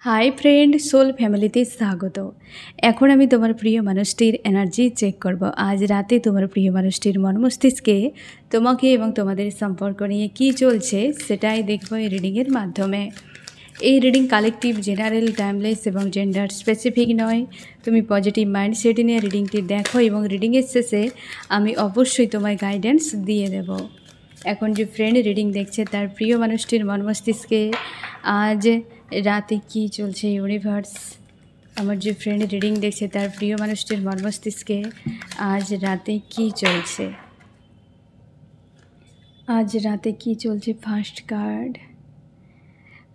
Hi friend, soul ফ্যামিলিতে স্বাগত। এখন আমি তোমার প্রিয় মানুষটির এনার্জি চেক করব। আজ রাতে তোমার প্রিয় মানুষটির মন মস্তিষ্কে তোমাকে এবং তোমাদের সম্পর্ক নিয়ে কী চলছে সেটাই দেখব এই রিডিংয়ের মাধ্যমে। এই রিডিং কালেকটিভ, জেনারেল, টাইমলেস এবং জেন্ডার স্পেসিফিক নয়। তুমি পজিটিভ মাইন্ডসেট নিয়ে রিডিংটি দেখো এবং রিডিংয়ের শেষে আমি অবশ্যই তোমায় গাইডেন্স দিয়ে দেব। এখন যে ফ্রেন্ড রিডিং দেখছে তার প্রিয় মানুষটির মন মস্তিষ্কে আজ রাতে কী চলছে ইউনিভার্স। আমার যে ফ্রেন্ড রিডিং দেখছে তার প্রিয় মানুষটির মন মস্তিষ্কে আজ রাতে কী চলছে, আজ রাতে কী চলছে। First card,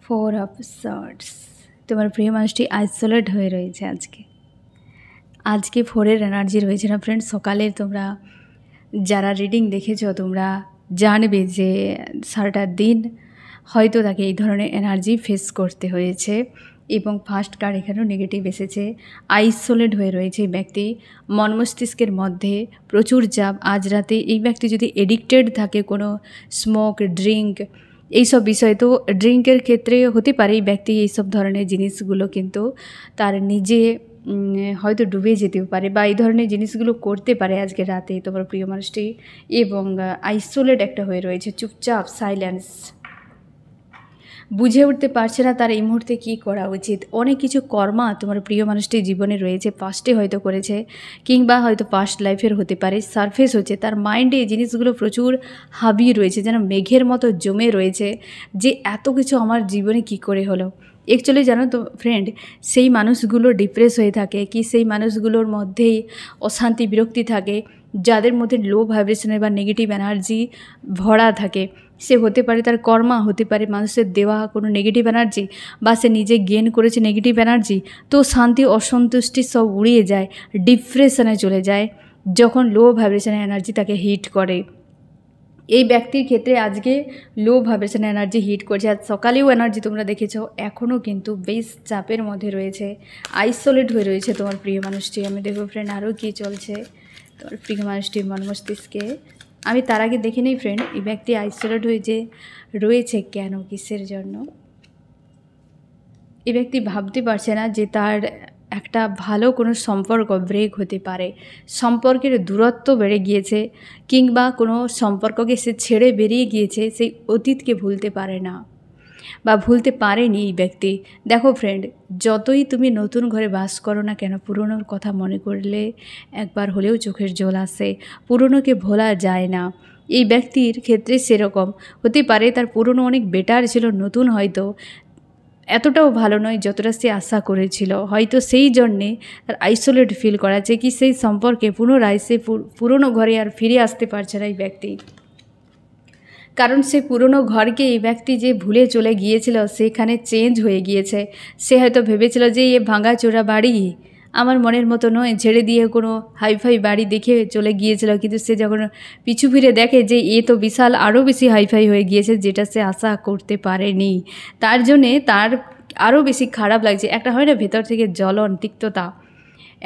4 of swords. তোমার প্রিয় মানুষটি আইসোলেট হয়ে রয়েছে আজকে 4-এর এনার্জি রয়েছে না ফ্রেন্ড। সকালে তোমরা যারা রিডিং দেখেছো তোমরা জানবে যে সারাটা দিন হয়তো তাকে এই ধরনের এনার্জি ফেস করতে হয়েছে। এবং ফার্স্ট কার্ড এখানেও নেগেটিভ এসেছে। আইসোলেট হয়ে রয়েছে এই ব্যক্তি, মন মস্তিষ্কের মধ্যে প্রচুর চাপ। আজ রাতে এই ব্যক্তি যদি এডিক্টেড থাকে কোনো স্মোক, ড্রিঙ্ক, এইসব বিষয়, তো ড্রিঙ্কের ক্ষেত্রে হতে পারে এই ব্যক্তি এইসব ধরনের জিনিসগুলো কিন্তু তার নিজে হয়তো ডুবে যেতেও পারে বা এই ধরনের জিনিসগুলো করতে পারে আজকে রাতে তোমার প্রিয় মানুষটি। এবং আইসোলেট একটা হয়ে রয়েছে, চুপচাপ, সাইলেন্স, বুঝে উঠতে পারছে না তার এই মুহূর্তে কী করা উচিত। অনেক কিছু কর্মা তোমার প্রিয় মানুষটির জীবনে রয়েছে, পাস্টে হয়তো করেছে কিংবা হয়তো পাস্ট লাইফের হতে পারে, সারফেস হচ্ছে তার মাইন্ডে। এই জিনিসগুলো প্রচুর হাবি রয়েছে, যেন মেঘের মতো জমে রয়েছে যে এত কিছু আমার জীবনে কি করে হলো। অ্যাকচুয়ালি জানো তো ফ্রেন্ড, সেই মানুষগুলো ডিপ্রেস হয়ে থাকে কি সেই মানুষগুলোর মধ্যেই অশান্তি, বিরক্তি থাকে, যাদের মধ্যে লো ভাইব্রেশনের বা নেগেটিভ এনার্জি ভরা থাকে। সে হতে পারে তার কর্মা, হতে পারে মানুষের দেওয়া কোনো নেগেটিভ এনার্জি, বা সে নিজে গেন করেছে নেগেটিভ এনার্জি। তো শান্তি, অসন্তুষ্টি সব উড়িয়ে যায়, ডিপ্রেশনে চলে যায় যখন লো ভাইব্রেশনের এনার্জি তাকে হিট করে। এই ব্যক্তির ক্ষেত্রে আজকে লো ভাইব্রেশনের এনার্জি হিট করছে। আজ সকালেও এনার্জি তোমরা দেখেছো, এখনও কিন্তু বেশ চাপের মধ্যে রয়েছে, আইসোলেট হয়ে রয়েছে তোমার প্রিয় মানুষটি। আমি দেখবো ফ্রেন্ড আরও কী চলছে তোমার প্রিয় মানুষটির মন মস্তিষ্কে। আমি তার আগে দেখে নিই ফ্রেন্ড এই ব্যক্তি আইসোলেট হয়ে যে রয়েছে কেন, কিসের জন্য। এই ব্যক্তি ভাবতে পারছে না যে তার একটা ভালো কোনো সম্পর্ক ব্রেক হতে পারে, সম্পর্কের দূরত্ব বেড়ে গিয়েছে কিংবা কোনো সম্পর্ককে সে ছেড়ে বেরিয়ে গিয়েছে, সেই অতীতকে ভুলতে পারে না বা ভুলতে পারেনি এই ব্যক্তি। দেখো ফ্রেন্ড, যতই তুমি নতুন ঘরে বাস করো না কেন, পুরনোর কথা মনে করলে একবার হলেও চোখের জল আসে, পুরনোকে ভোলা যায় না। এই ব্যক্তির ক্ষেত্রে সেরকম হতে পারে, তার পুরনো অনেক বেটার ছিল, নতুন হয়তো এতটাও ভালো নয় যতটা সে আশা করেছিল। হয়তো সেই জন্যে তার আইসোলেট ফিল করাচ্ছে কি সেই সম্পর্কে পুনরায় সে পুরনো ঘরে আর ফিরে আসতে পারছে না এই ব্যক্তি। কারণ সে পুরনো ঘরকে এই ব্যক্তি যে ভুলে চলে গিয়েছিল সেখানে চেঞ্জ হয়ে গিয়েছে। সে হয়তো ভেবেছিল যে এ ভাঙাচোরা বাড়ি আমার মনের মতো নয়, ছেড়ে দিয়ে কোনো হাইফাই বাড়ি দেখে চলে গিয়েছিল। কিন্তু সে যখন পিছু ফিরে দেখে যে এ তো বিশাল আরও বেশি হাইফাই হয়ে গিয়েছে, যেটা সে আশা করতে পারেনি, তার জন্যে তার আরও বেশি খারাপ লাগছে। একটা হয় না ভেতর থেকে জ্বলন, তিক্ততা,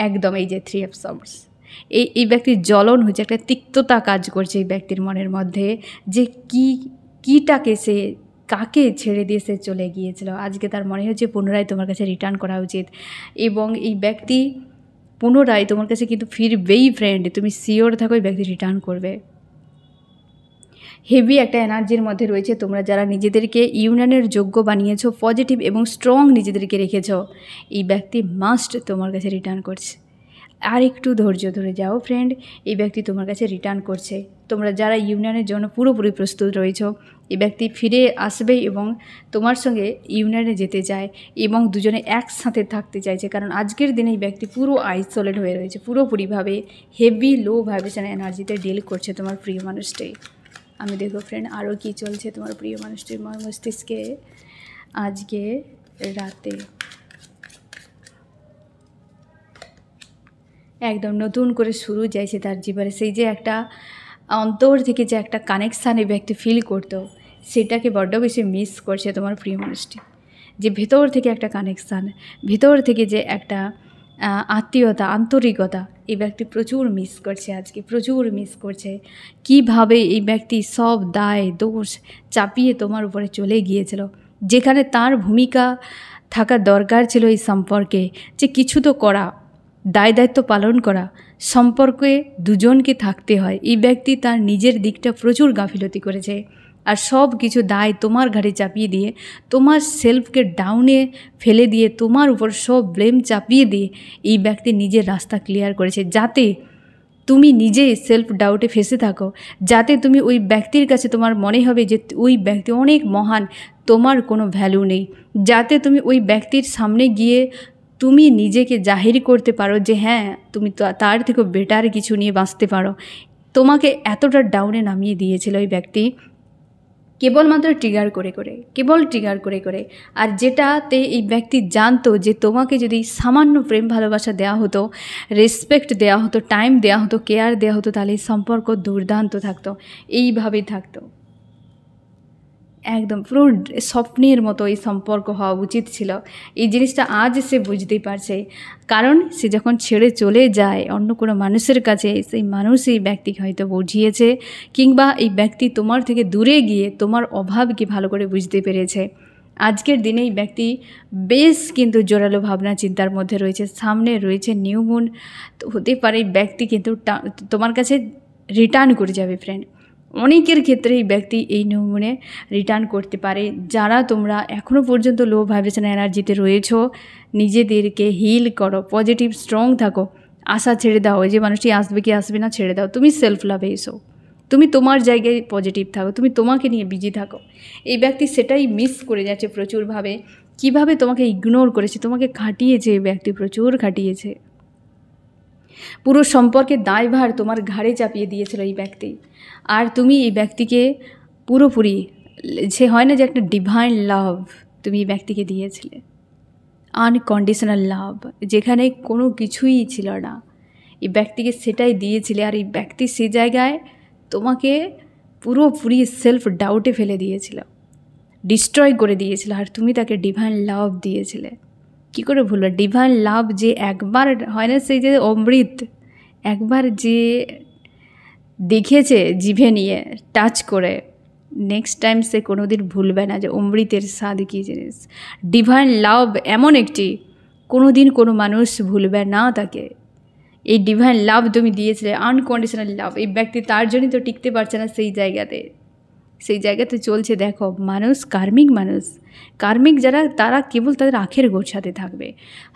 একদম এই যে 3 অফ সর্ডস, এই ব্যক্তির জ্বলন হচ্ছে, একটা তিক্ততা কাজ করছে এই ব্যক্তির মনের মধ্যে যে কীটাকে সে কাকে ছেড়ে দিয়ে সে চলে গিয়েছিল। আজকে তার মনে হচ্ছে পুনরায় তোমার কাছে রিটার্ন করা উচিত এবং এই ব্যক্তি পুনরায় তোমার কাছে কিন্তু ফিরবেই ফ্রেন্ড, তুমি শিওর থাকো এই ব্যক্তি রিটার্ন করবে। হেভি একটা এনার্জির মধ্যে রয়েছে। তোমরা যারা নিজেদেরকে ইউনিয়নের যোগ্য বানিয়েছো, পজিটিভ এবং স্ট্রং নিজেদেরকে রেখেছো, এই ব্যক্তি মাস্ট তোমার কাছে রিটার্ন করছে। আর একটু ধৈর্য ধরে যাও ফ্রেন্ড, এই ব্যক্তি তোমার কাছে রিটার্ন করছে। তোমরা যারা ইউনিয়নের জন্য পুরোপুরি প্রস্তুত রয়েছো, এই ব্যক্তি ফিরে আসবে এবং তোমার সঙ্গে ইউনিয়নে যেতে চায় এবং দুজনে একসাথে থাকতে চাইছে। কারণ আজকের দিনে এই ব্যক্তি পুরো আইসোলেট হয়ে রয়েছে, পুরোপুরিভাবে হেভি লো ভাইব্রেশন এনার্জিতে ডিল করছে তোমার প্রিয় মানুষটি। আমি দেখো ফ্রেন্ড আরও কী চলছে তোমার প্রিয় মানুষটির মন মস্তিষ্কে আজকে রাতে। একদম নতুন করে শুরু চাইছে তার জীবনে, সেই যে একটা অন্তর থেকে যে একটা কানেকশান এই ব্যক্তি ফিল করতো, সেটাকে বড্ড বেশি মিস করছে তোমার প্রিয় মানুষটি। যে ভেতর থেকে একটা কানেকশান, ভেতর থেকে যে একটা আত্মীয়তা, আন্তরিকতা, এই ব্যক্তি প্রচুর মিস করছে আজকে, প্রচুর মিস করছে। কিভাবে এই ব্যক্তি সব দায় দোষ চাপিয়ে তোমার উপরে চলে গিয়েছিল, যেখানে তার ভূমিকা থাকা দরকার ছিল এই সম্পর্কে, যে কিছু তো করা, দায়িত্ব পালন করা। সম্পর্কে দুজনকে থাকতে হয়। এই ব্যক্তি তার নিজের দিকটা প্রচুর গাফিলতি করেছে, আর সব কিছু দায় তোমার ঘাড়ে চাপিয়ে দিয়ে, তোমার সেলফকে ডাউনে ফেলে দিয়ে, তোমার উপর সব ব্লেম চাপিয়ে দিয়ে এই ব্যক্তি নিজের রাস্তা ক্লিয়ার করেছে, যাতে তুমি নিজে সেলফ ডাউটে ফেসে থাকো, যাতে তুমি ওই ব্যক্তির কাছে তোমার মনে হবে যে ওই ব্যক্তি অনেক মহান, তোমার কোনো ভ্যালু নেই, যাতে তুমি ওই ব্যক্তির সামনে গিয়ে তুমি নিজেকে জাহির করতে পারো যে হ্যাঁ তুমি তো তার থেকেও বেটার কিছু নিয়ে বাঁচতে পারো। তোমাকে এতটা ডাউনে নামিয়ে দিয়েছিল ওই ব্যক্তি, কেবলমাত্র ট্রিগার করে করে। আর যেটাতে এই ব্যক্তি জানতো যে তোমাকে যদি সামান্য প্রেম ভালোবাসা দেওয়া হতো, রেসপেক্ট দেওয়া হতো, টাইম দেওয়া হতো, কেয়ার দেওয়া হতো, তাহলে এই সম্পর্ক দুর্দান্ত থাকতো, এইভাবেই থাকতো, একদম পুরো স্বপ্নের মতো এই সম্পর্ক হওয়া উচিত ছিল। এই জিনিসটা আজ সে বুঝতেই পারছে, কারণ সে যখন ছেড়ে চলে যায় অন্য কোনো মানুষের কাছে, সেই মানুষ এই ব্যক্তিকে হয়তো বুঝিয়েছে, কিংবা এই ব্যক্তি তোমার থেকে দূরে গিয়ে তোমার অভাবকে ভালো করে বুঝতে পেরেছে। আজকের দিনে এই ব্যক্তি বেশ কিন্তু জোরালো ভাবনা চিন্তার মধ্যে রয়েছে, সামনে রয়েছে নিউ মুন, তো হতে পারে এই ব্যক্তি কিন্তু তোমার কাছে রিটার্ন করে যাবে ফ্রেন্ড। অনেকের ক্ষেত্রে এই ব্যক্তি এই নিউ মুনে রিটার্ন করতে পারে। যারা তোমরা এখনও পর্যন্ত লো ভাইব্রেশন এনার্জিতে রয়েছো, নিজেদেরকে হিল করো, পজিটিভ স্ট্রং থাকো, আশা ছেড়ে দাও, যে মানুষটি আসবে কি আসবে না ছেড়ে দাও, তুমি সেলফ লাভে এসো, তুমি তোমার জায়গায় পজিটিভ থাকো, তুমি তোমাকে নিয়ে বিজি থাকো। এই ব্যক্তি সেটাই মিস করে যাচ্ছে প্রচুরভাবে, কিভাবে তোমাকে ইগনোর করেছে, তোমাকে খাটিয়েছে, এই ব্যক্তি প্রচুর খাটিয়েছে, পুরো সম্পর্কের দায়ভার তোমার ঘাড়ে চাপিয়ে দিয়েছিল এই ব্যক্তি। আর তুমি এই ব্যক্তিকে পুরোপুরি, সে হয় না যে একটা ডিভাইন লাভ তুমি এই ব্যক্তিকে দিয়েছিলে, আনকন্ডিশনাল লাভ, যেখানে কোনো কিছুই ছিল না, এই ব্যক্তিকে সেটাই দিয়েছিলে। আর এই ব্যক্তি সে জায়গায় তোমাকে পুরোপুরি সেলফ ডাউটে ফেলে দিয়েছিল, ডিস্ট্রয় করে দিয়েছিল, আর তুমি তাকে ডিভাইন লাভ দিয়েছিলে। কী করে ভুলবে? ডিভাইন লাভ যে একবার হয় না, সেই যে অমৃত একবার যে দেখেছে জিভে নিয়ে টাচ করে, নেক্সট টাইম সে কোনো দিন ভুলবে না যে অমৃতের স্বাদ কী জিনিস। ডিভাইন লাভ এমন একটি, কোনো দিন কোনো মানুষ ভুলবে না তাকে। এই ডিভাইন লাভ তুমি দিয়েছিলে, আনকন্ডিশনাল লাভ। এই ব্যক্তি তার জন্যই তো টিকতে পারছে না সেই জায়গাতে চলছে। দেখো, মানুষ কার্মিক যারা, তারা কেবল তাদের আখের গোছাতে থাকবে,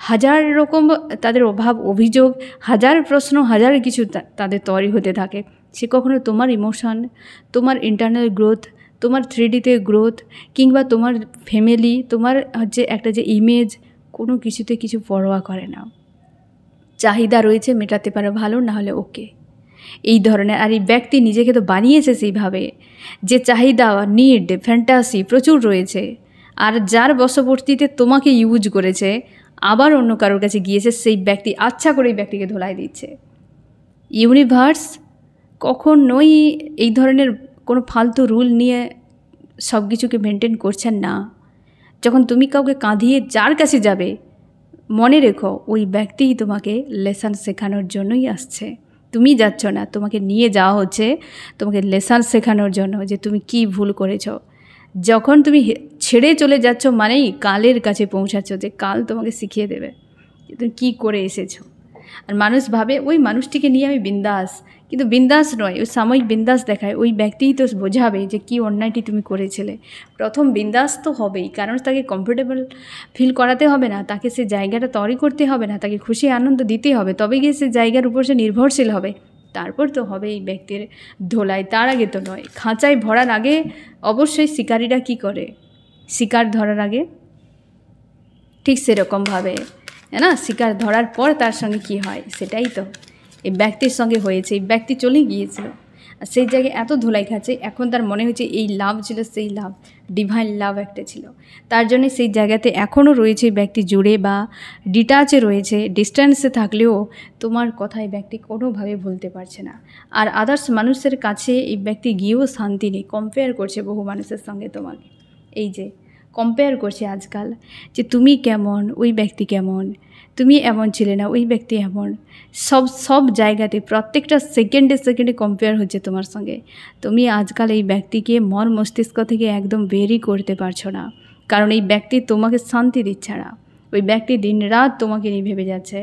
হাজার রকম তাদের অভাব অভিযোগ, হাজার প্রশ্ন, হাজার কিছু তাদের তৈরি হতে থাকে। সে কখনো তোমার ইমোশন, তোমার ইন্টারনাল গ্রোথ, তোমার 3Dতে গ্রোথ, কিংবা তোমার ফ্যামিলি, তোমার হচ্ছে একটা যে ইমেজ, কোনো কিছুতে কিছু পরোয়া করে না। চাহিদা রয়েছে, মেটাতে পারো ভালো, না হলে ওকে, এই ধরনের। আর এই ব্যক্তি নিজেকে তো বানিয়েছে সেইভাবে যে চাহিদা, নিড, ফ্যান্টাসি প্রচুর রয়েছে, আর যার বশবর্তীতে তোমাকে ইউজ করেছে, আবার অন্য কারোর কাছে গিয়েছে, সেই ব্যক্তি আচ্ছা করে এই ব্যক্তিকে ধোলাই দিচ্ছে। ইউনিভার্স কখনোই এই ধরনের কোনো ফালতু রুল নিয়ে সব কিছুকে মেনটেন করছেন না। যখন তুমি কাউকে কাঁধিয়ে যার কাছে যাবে, মনে রেখো ওই ব্যক্তিই তোমাকে লেসন শেখানোর জন্যই আসছে, তুমি যাচ্ছ না, তোমাকে নিয়ে যাওয়া হচ্ছে তোমাকে লেসন শেখানোর জন্য, যে তুমি কি ভুল করেছ। যখন তুমি ছেড়ে চলে যাচ্ছ মানেই কালের কাছে পৌঁছাচ্ছ, যে কাল তোমাকে শিখিয়ে দেবে যে তুমি কী করে এসেছো। আর মানুষ ভাবে ওই মানুষটিকে নিয়ে আমি বিন্দাস, কিন্তু বিন্দাস নয়, ওই সাময়িক বিন্দাস দেখায়। ওই ব্যক্তিই তো বোঝাবে যে কী অন্যায়টি তুমি করেছিলে। প্রথম বিন্দাস তো হবেই, কারণ তাকে কমফোর্টেবল ফিল করাতে হবে না, তাকে সে জায়গাটা তৈরি করতে হবে না, তাকে খুশি আনন্দ দিতে হবে, তবে গিয়ে সে জায়গার উপর সে নির্ভরশীল হবে, তারপর তো হবে এই ব্যক্তির ধোলাই, তার আগে তো নয়। খাঁচায় ভরার আগে অবশ্যই শিকারীরা কী করে, শিকার ধরার আগে ঠিক সেরকমভাবে না, শিকার ধরার পর তার সঙ্গে কি হয়, সেটাই তো এই ব্যক্তির সঙ্গে হয়েছে। এই ব্যক্তি চলে গিয়েছিল, আর সেই জায়গায় এত ধোলাই খাচ্ছে, এখন তার মনে হচ্ছে এই লাভ ছিল সেই লাভ, ডিভাইন লাভ একটা ছিল, তার জন্য সেই জায়গাতে এখনও রয়েছে ব্যক্তি জুড়ে বা ডিটাচে রয়েছে, ডিস্ট্যান্সে থাকলেও তোমার কথা এই ব্যক্তি কোনোভাবে ভুলতে পারছে না। আর আদার্স মানুষের কাছে এই ব্যক্তি গিয়েও শান্তি নেই, কম্পেয়ার করছে বহু মানুষের সঙ্গে তোমাকে, এই যে কম্পেয়ার করছে আজকাল, যে তুমি কেমন, ওই ব্যক্তি কেমন, তুমি এমন ছিলে না, ওই ব্যক্তি এমন, সব জায়গাতে প্রত্যেকটা সেকেন্ডে কম্পেয়ার হচ্ছে তোমার সঙ্গে। তুমি আজকাল এই ব্যক্তিকে মন মস্তিষ্ক থেকে একদম বেরই করতে পারছো না, কারণ এই ব্যক্তি তোমাকে শান্তি দিচ্ছে না। ওই ব্যক্তি দিনরাত তোমাকে নিয়ে ভেবে যাচ্ছে,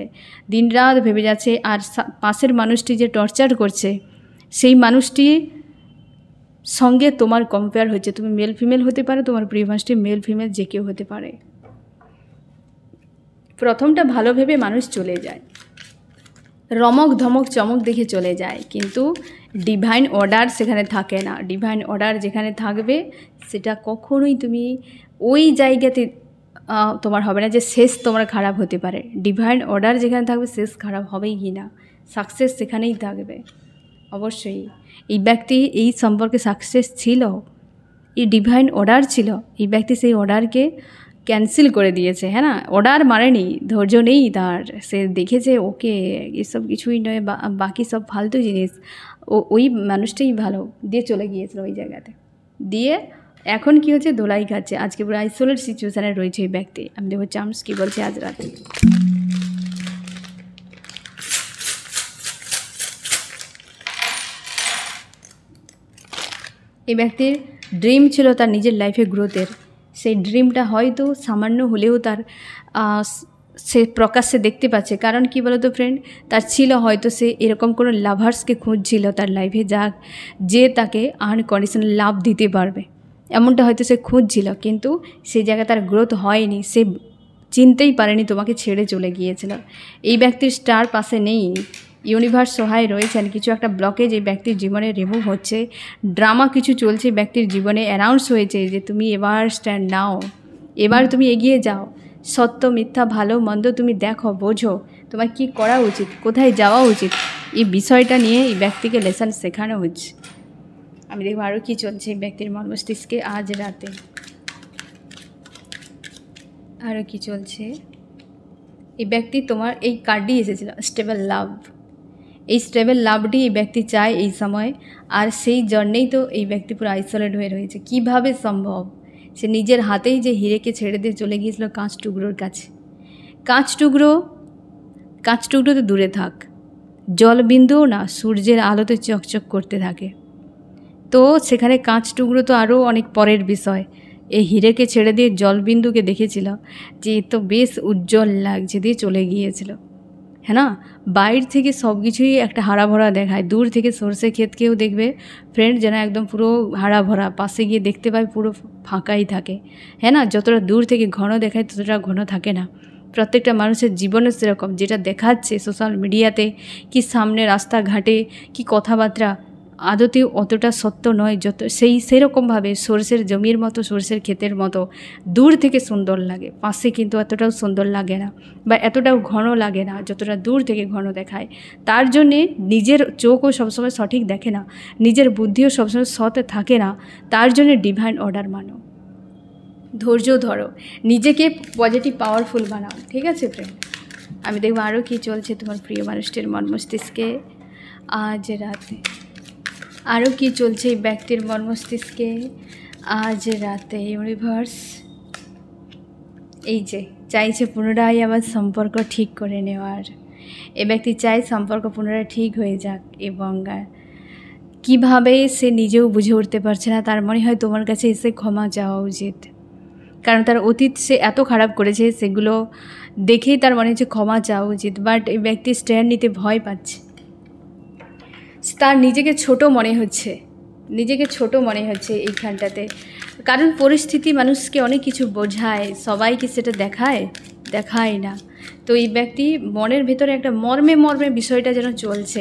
দিনরাত ভেবে যাচ্ছে। আর পাশের মানুষটি যে টর্চার করছে সেই মানুষটি সঙ্গে তোমার কম্পেয়ার হচ্ছে। তুমি মেল ফিমেল হতে পারে, তোমার প্রিয় মানুষটি মেল ফিমেল যে কেউ হতে পারে। প্রথমটা ভালো ভেবে মানুষ চলে যায়, রমক ধমক চমক দেখে চলে যায়, কিন্তু ডিভাইন অর্ডার সেখানে থাকে না। ডিভাইন অর্ডার যেখানে থাকবে সেটা কখনোই তুমি ওই জায়গাতে তোমার হবে না যে শেষ তোমার খারাপ হতে পারে। ডিভাইন অর্ডার যেখানে থাকবে শেষ খারাপ হবেই কি না, সাকসেস সেখানেই থাকবে অবশ্যই। এই ব্যক্তি এই সম্পর্কে সাকসেস ছিল, এই ডিভাইন অর্ডার ছিল, এই ব্যক্তি সেই অর্ডারকে ক্যান্সেল করে দিয়েছে। হ্যাঁ না, অর্ডার মানেনি, ধৈর্য নেই তার। সে দেখেছে ওকে এসব কিছুই নয়, বাকি সব ফালতু জিনিস, ওই মানুষটাই ভালো, দিয়ে চলে গিয়েছিল ওই জায়গাতে। দিয়ে এখন কি হচ্ছে, দোলাই খাচ্ছে। আজকে পুরো আইসোলেট সিচুয়েশানে রয়েছে এই ব্যক্তি। আমি দেখবো চান্স কী বলছে আজ রাতে। এই ব্যক্তির ড্রিম ছিল তার নিজের লাইফে গ্রোথের। সেই ড্রিমটা হয়তো সামান্য হলেও তার সে প্রকাশ্যে দেখতে পাচ্ছে। কারণ কি বলতো ফ্রেন্ড, তার ছিল হয়তো সে এরকম কোনো লাভার্সকে খুঁজছিল তার লাইফে, যে তাকে আনকন্ডিশনাল লাভ দিতে পারবে, এমনটা হয়তো সে খুঁজছিল। কিন্তু সেই জায়গায় তার গ্রোথ হয়নি, সে চিনতেই পারেনি তোমাকে ছেড়ে চলে গিয়েছিল। এই ব্যক্তির স্টার পাশে নেই, ইউনিভার্স সহায় রয়েছেন। কিছু একটা ব্লকেজ এই ব্যক্তির জীবনে রিমুভ হচ্ছে, ড্রামা কিছু চলছে ব্যক্তির জীবনে। অ্যানাউন্স হয়েছে যে তুমি এবার স্ট্যান্ড নাও, এবার তুমি এগিয়ে যাও, সত্য মিথ্যা ভালো মন্দ তুমি দেখো, বোঝো তোমার কি করা উচিত, কোথায় যাওয়া উচিত। এই বিষয়টা নিয়ে এই ব্যক্তিকে লেসন শেখানো হচ্ছে। আমি দেখব আরও কী চলছে এই ব্যক্তির মন মস্তিষ্কে আজ রাতে, আরও কী চলছে। এই ব্যক্তি তোমার এই কার্ডই এসেছিল, স্টেবল লাভ। এই স্টেবল লাভটি এই ব্যক্তি চায় এই সময়। আর সেই জন্যেই তো এই ব্যক্তি পুরো আইসোলেট হয়ে রয়েছে। কিভাবে সম্ভব, সে নিজের হাতেই যে হিরেকে ছেড়ে দিয়ে চলে গিয়েছিল কাঁচ টুকরোর কাছে। কাঁচ টুকরো তো দূরে থাক, জলবিন্দুও না সূর্যের আলোতে চকচক করতে থাকে। তো সেখানে কাঁচ টুকরো তো আরও অনেক পরের বিষয়। এই হিরেকে ছেড়ে দিয়ে জলবিন্দুকে দেখেছিল যে তো বেশ উজ্জ্বল লাগছে, দিয়ে চলে গিয়েছিল। হ্যাঁ না, বাইরে থেকে সব কিছুই একটা হারা ভরা দেখায়, দূর থেকে সর্ষে ক্ষেতকেও দেখবে ফ্রেন্ড যেন একদম পুরো হারা ভরা, পাশে গিয়ে দেখতে পায় পুরো ফাঁকাই থাকে। হ্যাঁ না, যতটা দূর থেকে ঘন দেখায় ততটা ঘন থাকে না। প্রত্যেকটা মানুষের জীবনে সেরকম, যেটা দেখাচ্ছে সোশ্যাল মিডিয়াতে কি সামনে রাস্তাঘাটে কি কথাবার্তা, আদতেও অতটা সত্য নয়। সেরকমভাবে সর্ষের জমির মতো, সর্ষের ক্ষেতের মতো দূর থেকে সুন্দর লাগে, পাশে কিন্তু এতটাও সুন্দর লাগে না, বা এতটাও ঘন লাগে না যতটা দূর থেকে ঘন দেখায়। তার জন্যে নিজের চোখও সবসময় সঠিক দেখে না, নিজের বুদ্ধিও সবসময় সৎ থাকে না। তার জন্যে ডিভাইন অর্ডার মানো, ধৈর্য ধরো, নিজেকে পজিটিভ পাওয়ারফুল বানাও। ঠিক আছে ফ্রেন্ড, আমি দেখবো আরও কী চলছে তোমার প্রিয় মানুষটির মন মস্তিষ্কে আজ রাতে। আরও কি চলছে এই ব্যক্তির মন মস্তিষ্কে আজ রাতে। ইউনিভার্স এই যে চাইছে পুনরায় আবার সম্পর্ক ঠিক করে নেওয়ার। এ ব্যক্তি চায় সম্পর্ক পুনরায় ঠিক হয়ে যাক, এবং কিভাবে সে নিজেও বুঝে উঠতে পারছে না। তার মনে হয় তোমার কাছে এসে ক্ষমা চাওয়া উচিত, কারণ তার অতীত সে এত খারাপ করেছে, সেগুলো দেখেই তার মনে হচ্ছে ক্ষমা চাওয়া উচিত। বাট এই ব্যক্তি স্ট্যান্ড নিতে ভয় পাচ্ছে, তার নিজেকে ছোট মনে হচ্ছে এইখানটাতে। কারণ পরিস্থিতি মানুষকে অনেক কিছু বোঝায়, সবাইকে সেটা দেখায় না। তো এই ব্যক্তি মনের ভেতরে একটা মর্মে বিষয়টা যেন চলছে।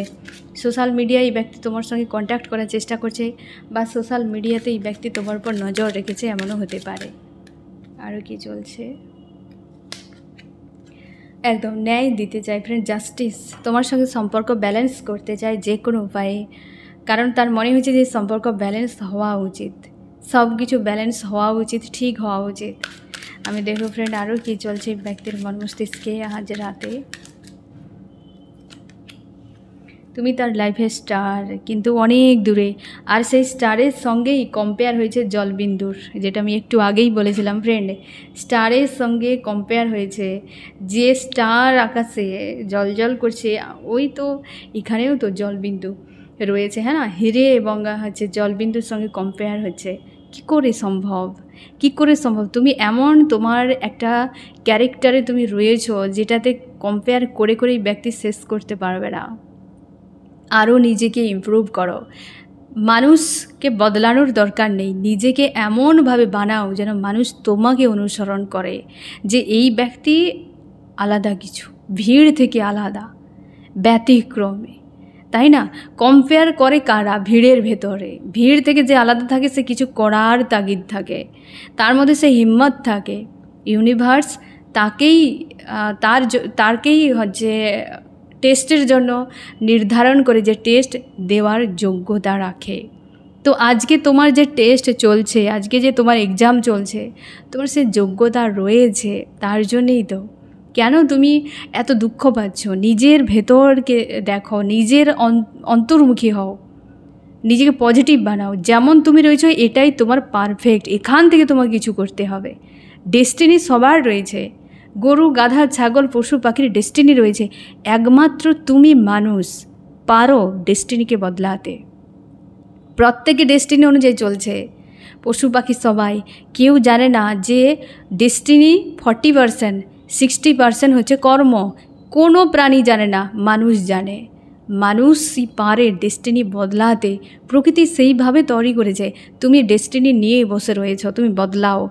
সোশ্যাল মিডিয়ায় এই ব্যক্তি তোমার সঙ্গে কন্ট্যাক্ট করার চেষ্টা করছে, বা সোশ্যাল মিডিয়াতে এই ব্যক্তি তোমার উপর নজর রেখেছে, এমনও হতে পারে। আরও কি চলছে, একদম ন্যায় দিতে চায় ফ্রেন্ড, জাস্টিস। তোমার সঙ্গে সম্পর্ক ব্যালেন্স করতে চায় যে কোনো উপায়ে, কারণ তার মনে হয়েছে যে সম্পর্ক ব্যালেন্স হওয়া উচিত, সব কিছু ব্যালেন্স হওয়া উচিত, ঠিক হওয়া উচিত। আমি দেখব ফ্রেন্ড আরও কী চলছে ব্যক্তির মন মস্তিষ্কে আজ রাতে। তুমি তার লাইফে স্টার, কিন্তু অনেক দূরে। আর সেই স্টারের সঙ্গেই কম্পেয়ার হয়েছে জলবিন্দুর, যেটা আমি একটু আগেই বলেছিলাম ফ্রেন্ড। স্টারের সঙ্গে কম্পেয়ার হয়েছে, যে স্টার আকাশে জল করছে, ওই তো এখানেও তো জলবিন্দু রয়েছে। হ্যাঁ না, হিরে এবং হচ্ছে জলবিন্দুর সঙ্গে কম্পেয়ার হচ্ছে। কি করে সম্ভব? কি করে সম্ভব? তুমি এমন তোমার একটা ক্যারেক্টারে তুমি রয়েছো যেটাতে কম্পেয়ার করে করেই ব্যক্তি শেষ করতে পারবে না। আরও নিজেকে ইমপ্রুভ করো। মানুষকে বদলানোর দরকার নেই, নিজেকে এমনভাবে বানাও যেন মানুষ তোমাকে অনুসরণ করে যে এই ব্যক্তি আলাদা কিছু, ভিড় থেকে আলাদা, ব্যতিক্রমে, তাই না? কম্পেয়ার করে কারা? ভিড়ের ভেতরে। ভিড় থেকে যে আলাদা থাকে সে কিছু করার তাগিদ থাকে, তার মধ্যে সে হিম্মত থাকে। ইউনিভার্স তারকেই হচ্ছে টেস্টের জন্য নির্ধারণ করে, যে টেস্ট দেওয়ার যোগ্যতা রাখে। তো আজকে তোমার যে টেস্ট চলছে, আজকে যে তোমার এক্সাম চলছে, তোমার সে যোগ্যতা রয়েছে, তার জন্যেই তো। কেন তুমি এত দুঃখ পাচ্ছ? নিজের ভেতরকে দেখো, নিজের অন্তর্মুখী হও, নিজেকে পজিটিভ বানাও। যেমন তুমি রয়েছো এটাই তোমার পারফেক্ট, এখান থেকে তোমার কিছু করতে হবে। ডেস্টিনি সবার রয়েছে, গরু, গাধা, ছাগল, পশু পাখির ডেস্টিনি রয়েছে। একমাত্র তুমি মানুষ পারো ডেস্টিনিকে বদলাতে। প্রত্যেকে ডেস্টিনি অনুযায়ী চলছে, পশু পাখি সবাই। কেউ জানে না যে ডেস্টিনি 40%, 60% হচ্ছে কর্ম। কোনো প্রাণী জানে না, মানুষ জানে। মানুষই পারে ডেস্টিনি বদলাতে। প্রকৃতি সেইভাবে তৈরি করেছে। তুমি ডেস্টিনি নিয়ে বসে রয়েছ, তুমি বদলাও।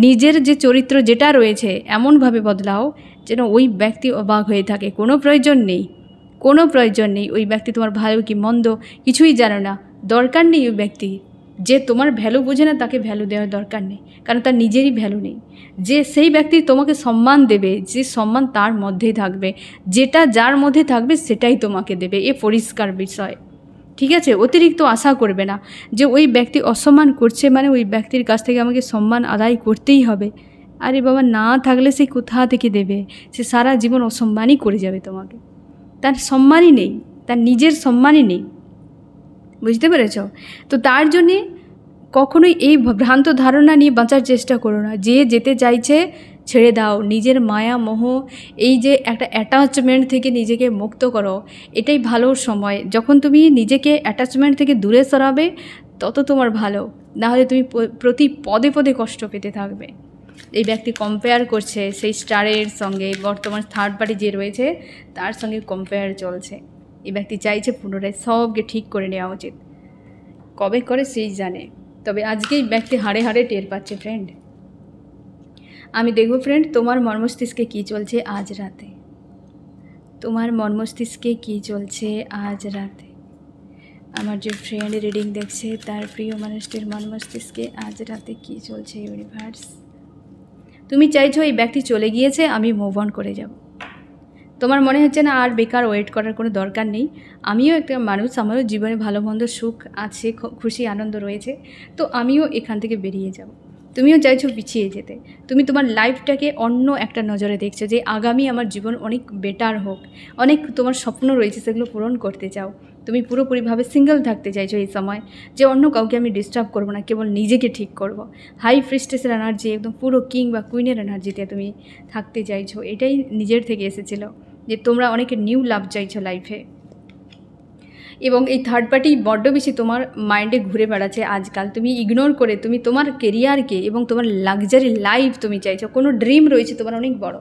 নিজের যে চরিত্র যেটা রয়েছে এমনভাবে বদলাও যেন ওই ব্যক্তি অবাক হয়ে থাকে। কোনো প্রয়োজন নেই, কোনো প্রয়োজন নেই। ওই ব্যক্তি তোমার ভালো কি মন্দ কিছুই জানো না, দরকার নেই। ওই ব্যক্তি যে তোমার ভ্যালু বোঝে না তাকে ভ্যালু দেওয়ার দরকার নেই, কারণ তার নিজেরই ভ্যালু নেই। যে সেই ব্যক্তি তোমাকে সম্মান দেবে, যে সম্মান তার মধ্যেই থাকবে, যেটা যার মধ্যে থাকবে সেটাই তোমাকে দেবে, এ পরিষ্কার বিষয়। ঠিক আছে? অতিরিক্ত আশা করবে না যে ওই ব্যক্তি অসম্মান করছে মানে ওই ব্যক্তির কাছ থেকে আমাকে সম্মান আদায় করতেই হবে। আরে বাবা, না থাকলে সে কোথা থেকে দেবে? সে সারা জীবন অসম্মানই করে যাবে তোমাকে। তার সম্মানই নেই, তার নিজের সম্মানই নেই। বুঝতে পেরেছ? তো তার জন্যে কখনোই এই ভ্রান্ত ধারণা নিয়ে বাঁচার চেষ্টা করো না। যে যেতে চাইছে ছেড়ে দাও, নিজের মায়া মোহ, এই যে একটা অ্যাটাচমেন্ট থেকে নিজেকে মুক্ত করো। এটাই ভালো সময়। যখন তুমি নিজেকে অ্যাটাচমেন্ট থেকে দূরে সরাবে তত তোমার ভালো, নাহলে তুমি প্রতি পদে পদে কষ্ট পেতে থাকবে। এই ব্যক্তি কম্পেয়ার করছে সেই স্টারের সঙ্গে, বর্তমান থার্ড পার্টি যে রয়েছে তার সঙ্গে কম্পেয়ার চলছে। এই ব্যক্তি চাইছে পুনরায় সবকে ঠিক করে নেওয়া উচিত। কবে করে সেই জানে, তবে আজকেই ব্যক্তি হাড়ে হাড়ে টের পাচ্ছে। ফ্রেন্ড, আমি দেখব ফ্রেন্ড তোমার মর্মস্তিষ্কে কী চলছে আজ রাতে। তোমার মর্মস্তিষ্কে কী চলছে আজ রাতে। আমার যে ফ্রেন্ড রিডিং দেখছে তার প্রিয় মানুষটির মর্মস্তিষ্কে আজ রাতে কী চলছে। ইউনিভার্স, তুমি চাইছো এই ব্যক্তি চলে গিয়েছে, আমি মুভ অন করে যাব। তোমার মনে হচ্ছে না আর বেকার ওয়েট করার কোনো দরকার নেই। আমিও একটা মানুষ, আমারও জীবনে ভালো মন্দ সুখ আছে, খুশি আনন্দ রয়েছে, তো আমিও এখান থেকে বেরিয়ে যাব। তুমিও চাইছো পিছিয়ে যেতে। তুমি তোমার লাইফটাকে অন্য একটা নজরে দেখছো যে আগামী আমার জীবন অনেক বেটার হোক, অনেক তোমার স্বপ্ন রয়েছে সেগুলো পূরণ করতে চাও। তুমি পুরোপুরিভাবে সিঙ্গেল থাকতে চাইছো এই সময়, যে অন্য কাউকে আমি ডিস্টার্ব করবো না, কেবল নিজেকে ঠিক করব। হাই প্রিস্টেসের এনার্জি, একদম পুরো কিং বা কুইনের এনার্জিতে তুমি থাকতে চাইছো। এটাই নিজের থেকে এসেছিলো যে তোমরা অনেকে নিউ লাভ চাইছো লাইফে। এবং এই থার্ড পার্টি বড্ড বেশি তোমার মাইন্ডে ঘুরে বেড়াচ্ছে আজকাল। তুমি ইগনোর করে তুমি তোমার কেরিয়ারকে এবং তোমার লাক্সারি লাইফ তুমি চাইছো। কোনো ড্রিম রয়েছে তোমার অনেক বড়,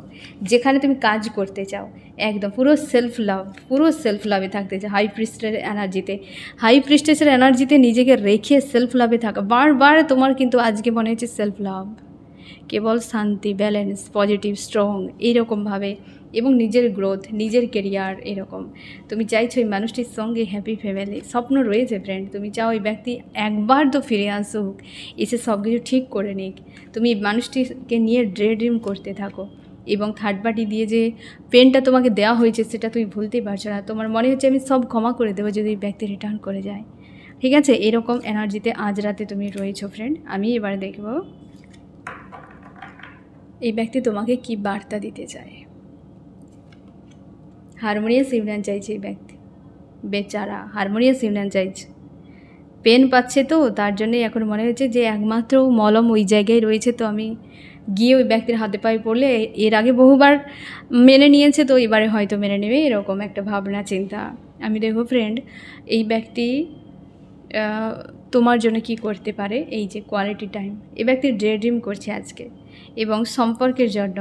যেখানে তুমি কাজ করতে চাও, একদম পুরো সেলফ লাভে থাকতে চাও। হাই প্রিস্টের এনার্জিতে, হাই প্রিস্টেসের এনার্জিতে নিজেকে রেখে সেলফ লাভে থাকা। বারবার তোমার কিন্তু আজকে মনে হচ্ছে সেলফ লাভ, কেবল শান্তি, ব্যালেন্স, পজিটিভ, স্ট্রং, এইরকমভাবে, এবং নিজের গ্রোথ, নিজের কেরিয়ার, এরকম তুমি চাইছো। এই মানুষটির সঙ্গে হ্যাপি ফ্যামিলি স্বপ্ন রয়েছে ফ্রেন্ড। তুমি চাও এই ব্যক্তি একবার তো ফিরে আসুক, এসে সব কিছু ঠিক করে নিক। তুমি এই মানুষটিকে নিয়ে ড্রিম করতে থাকো, এবং থার্ড পার্টি দিয়ে যে পেনটা তোমাকে দেওয়া হয়েছে সেটা তুমি ভুলতেই পারছো না। তোমার মনে হচ্ছে আমি সব ক্ষমা করে দেবো যদি এই ব্যক্তি রিটার্ন করে যায়। ঠিক আছে? এরকম এনার্জিতে আজ রাতে তুমি রয়েছো ফ্রেন্ড। আমি এবার দেখব এই ব্যক্তি তোমাকে কি বার্তা দিতে চায়। হারমোনিয়াস ইউনিয়ন চাইছে এই ব্যক্তি, বেচারা হারমোনিয়াস ইউনিয়ন চাইছে। পেন পাচ্ছে তো তার জন্যই এখন মনে হচ্ছে যে একমাত্র মলম ওই জায়গায় রয়েছে, তো আমি গিয়ে ওই ব্যক্তির হাতে পায়ে পড়লে, এর আগে বহুবার মেনে নিয়েছে তো এবারে হয়তো মেনে নেবে, এরকম একটা ভাবনা চিন্তা। আমি দেখো ফ্রেন্ড, এই ব্যক্তি তোমার জন্য কি করতে পারে, এই যে কোয়ালিটি টাইম। এই ব্যক্তি ডে ড্রিম করছে আজকে, এবং সম্পর্কের জন্য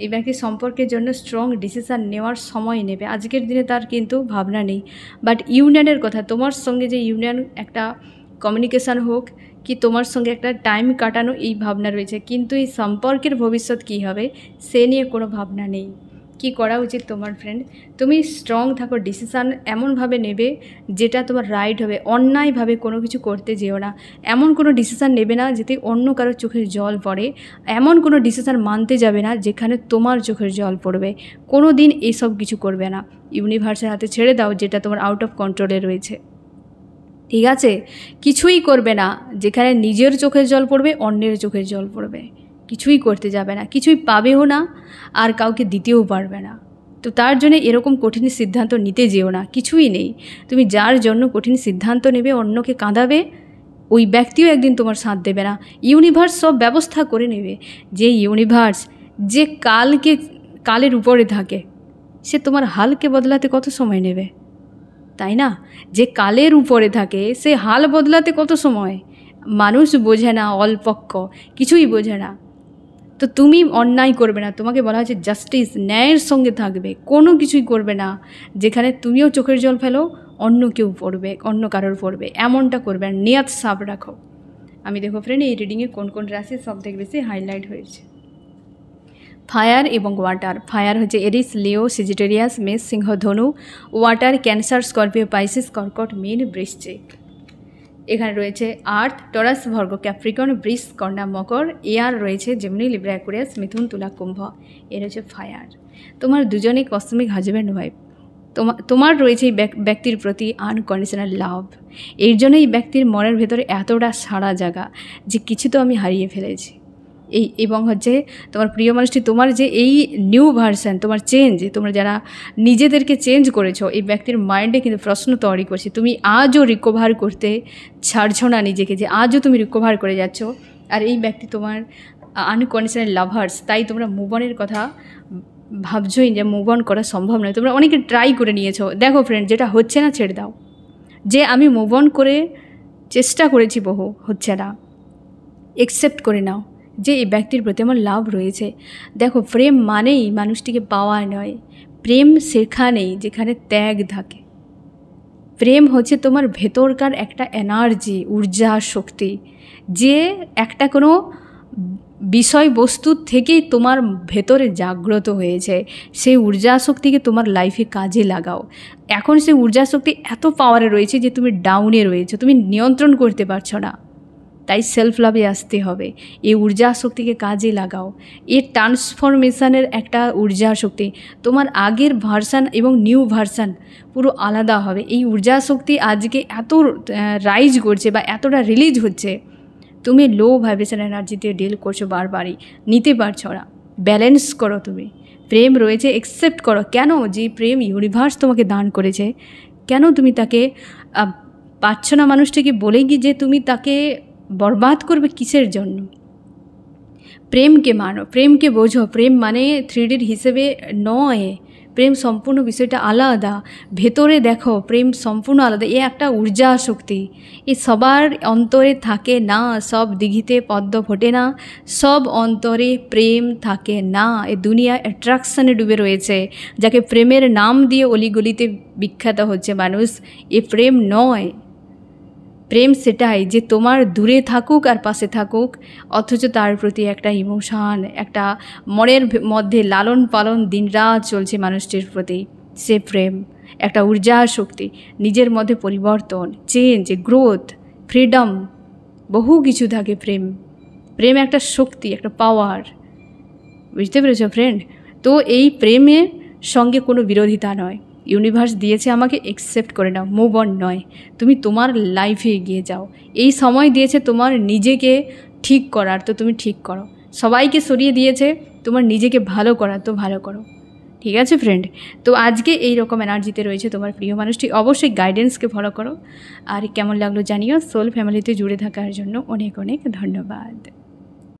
এই ব্যক্তি সম্পর্কের জন্য স্ট্রং ডিসিশান নেওয়ার সময় নেবে। আজকের দিনে তার কিন্তু ভাবনা নেই, বাট ইউনিয়নের কথা, তোমার সঙ্গে যে ইউনিয়ন, একটা কমিউনিকেশান হোক কি তোমার সঙ্গে একটা টাইম কাটানো, এই ভাবনা রয়েছে। কিন্তু এই সম্পর্কের ভবিষ্যৎ কী হবে সে নিয়ে কোনো ভাবনা নেই। কি করা উচিত তোমার ফ্রেন্ড, তুমি স্ট্রং থাকো, ডিসিশান এমনভাবে নেবে যেটা তোমার রাইট হবে। অন্যায়ভাবে কোনো কিছু করতে যেও না, এমন কোনো ডিসিশান নেবে না যেতে অন্য কারোর চোখের জল পড়ে, এমন কোনো ডিসিশান মানতে যাবে না যেখানে তোমার চোখের জল পড়বে। কোনো দিন এইসব কিছু করবে না, ইউনিভার্সের হাতে ছেড়ে দাও যেটা তোমার আউট অফ কন্ট্রোলে রয়েছে, ঠিক আছে? কিছুই করবে না যেখানে নিজের চোখের জল পড়বে, অন্যের চোখের জল পড়বে। কিছুই করতে যাবে না, কিছুই পাবেও না, আর কাউকে দিতেও পারবে না। তো তার জন্য এরকম কঠিন সিদ্ধান্ত নিতে যেও না, কিছুই নেই। তুমি যার জন্য কঠিন সিদ্ধান্ত নেবে, অন্যকে কাঁদাবে, ওই ব্যক্তিও একদিন তোমার সাথ দেবে না। ইউনিভার্স সব ব্যবস্থা করে নেবে। যে ইউনিভার্স, যে কালের উপরে থাকে, সে তোমার হালকে বদলাতে কত সময় নেবে, তাই না? যে কালের উপরে থাকে সে হাল বদলাতে কত সময়। মানুষ বোঝে না, অল্পক্ষ কিছুই বোঝে না। তো তুমি অন্যায় করবে না, তোমাকে বলা হয়েছে জাস্টিস, ন্যায়ের সঙ্গে থাকবে, কোনো কিছুই করবে না যেখানে তুমিও চোখের জল ফেলো, অন্য কেউ পড়বে, অন্য কারোর পড়বে, এমনটা করবে। আর নিয়ত সাফ রাখো। আমি দেখো ফ্রেন্ড, এই রিডিংয়ে কোন কোন রাশি সবথেকে বেশি হাইলাইট হয়েছে। ফায়ার এবং ওয়াটার। ফায়ার হচ্ছে এরিস, লিও, সেজিটেরিয়াস, মেষ, সিংহ, ধনু। ওয়াটার ক্যান্সার, স্করপিও, পাইসিস, কর্কট, মীন, বৃশ্চিক। এখানে রয়েছে আর্থ, টরাস, ভর্গ, ক্যাপ্রিকন, বৃষ, কন্যা, মকর। এয়ার রয়েছে জেমিনি, লিব্রা, অ্যাকুয়ারিয়াস, মিথুন, তুলা, কুম্ভ। এর হচ্ছে ফায়ার। তোমার দুজনেই কসমিক হাজব্যান্ড ওয়াইফ। তোমার রয়েছে এই ব্যক্তির প্রতি আনকন্ডিশনাল লাভ। এর জন্য এই ব্যক্তির মনের ভেতরে এতটা সারা জায়গা যে কিছু তো আমি হারিয়ে ফেলেছি। এবং হচ্ছে তোমার প্রিয় মানুষটি, তোমার যে এই নিউ ভার্সন, তোমার চেঞ্জ, তোমরা যারা নিজেদেরকে চেঞ্জ করেছো, এই ব্যক্তির মাইন্ডে কিন্তু প্রশ্ন তৈরি করছে। তুমি আজও রিকভার করতে ছাড়ছো না নিজেকে, যে আজও তুমি রিকভার করে যাচ্ছ। আর এই ব্যক্তি তোমার আনকন্ডিশনাল লাভার্স, তাই তোমরা মুভ অনের কথা ভাবছোই যে মুভ অন করা সম্ভব নয়। তোমরা অনেকে ট্রাই করে নিয়েছো, দেখো ফ্রেন্ড, যেটা হচ্ছে না ছেড়ে দাও। যে আমি মুভ অন করে চেষ্টা করেছি বহু, হচ্ছে না, অ্যাকসেপ্ট করে নাও যে এই ব্যক্তির প্রতি আমার লাভ রয়েছে। দেখো, প্রেম মানেই মানুষটিকে পাওয়া নয়, প্রেম সেখানেই যেখানে ত্যাগ থাকে। প্রেম হচ্ছে তোমার ভেতরকার একটা এনার্জি, ঊর্জা, শক্তি, যে একটা কোনো বিষয়বস্তু থেকেই তোমার ভেতরে জাগ্রত হয়েছে। সেই ঊর্জা শক্তিকে তোমার লাইফে কাজে লাগাও। এখন সেই ঊর্জা শক্তি এত পাওয়ারে রয়েছে যে তুমি ডাউনে রয়েছো, তুমি নিয়ন্ত্রণ করতে পারছো না। তাই সেলফ লাভে আসতে হবে। এই ঊর্জা শক্তিকে কাজে লাগাও। এর ট্রান্সফরমেশনের একটা ঊর্জা শক্তি, তোমার আগের ভার্সান এবং নিউ ভার্সান পুরো আলাদা হবে। এই ঊর্জা শক্তি আজকে এত রাইজ করছে বা এতটা রিলিজ হচ্ছে, তুমি লো ভাইব্রেশন এনার্জিতে ডিল করছো, বারবারই নিতে পারছো না। ব্যালেন্স করো। তুমি প্রেম রয়েছে, অ্যাকসেপ্ট করো। কেন? যে প্রেম ইউনিভার্স তোমাকে দান করেছে, কেন তুমি তাকে পাচ্ছ না? মানুষটাকে বলে গিয়ে যে তুমি তাকে বরবাদ করবে কিসের জন্য? প্রেমকে মানো, প্রেমকে বোঝো। প্রেম মানে 3Dর হিসেবে নয়, প্রেম সম্পূর্ণ বিষয়টা আলাদা। ভেতরে দেখো, প্রেম সম্পূর্ণ আলাদা। এ একটা ঊর্জা শক্তি, এ সবার অন্তরে থাকে না। সব দিঘিতে পদ্ম ফোটে না, সব অন্তরে প্রেম থাকে না। এ দুনিয়া অ্যাট্রাকশানে ডুবে রয়েছে, যাকে প্রেমের নাম দিয়ে অলিগলিতে বিখ্যাত হচ্ছে মানুষ। এ প্রেম নয়। প্রেম সেটাই যে তোমার দূরে থাকুক আর পাশে থাকুক, অথচ তার প্রতি একটা ইমোশান, একটা মনের মধ্যে লালন পালন দিনরাত চলছে মানুষটির প্রতি। সে প্রেম একটা ঊর্জা শক্তি, নিজের মধ্যে পরিবর্তন, চেঞ্জ, গ্রোথ, ফ্রিডম, বহু কিছু থাকে প্রেম। প্রেম একটা শক্তি, একটা পাওয়ার। বুঝতে পেরেছ ফ্রেন্ড? তো এই প্রেমের সঙ্গে কোনো বিরোধিতা নয়। ইউনিভার্স দিয়েছে আমাকে, অ্যাকসেপ্ট করে নাও, মুভ অন নয়। তুমি তোমার লাইফে এগিয়ে যাও। এই সময় দিয়েছে তোমার নিজেকে ঠিক করার, তো তুমি ঠিক করো। সবাইকে সরিয়ে দিয়েছে তোমার নিজেকে ভালো করার, তো ভালো করো। ঠিক আছে ফ্রেন্ড? তো আজকে এই রকম এনার্জিতে রয়েছে তোমার প্রিয় মানুষটি। অবশ্যই গাইডেন্সকে ফলো করো। আর কেমন লাগলো জানিও। সোল ফ্যামিলিতে জুড়ে থাকার জন্য অনেক অনেক ধন্যবাদ।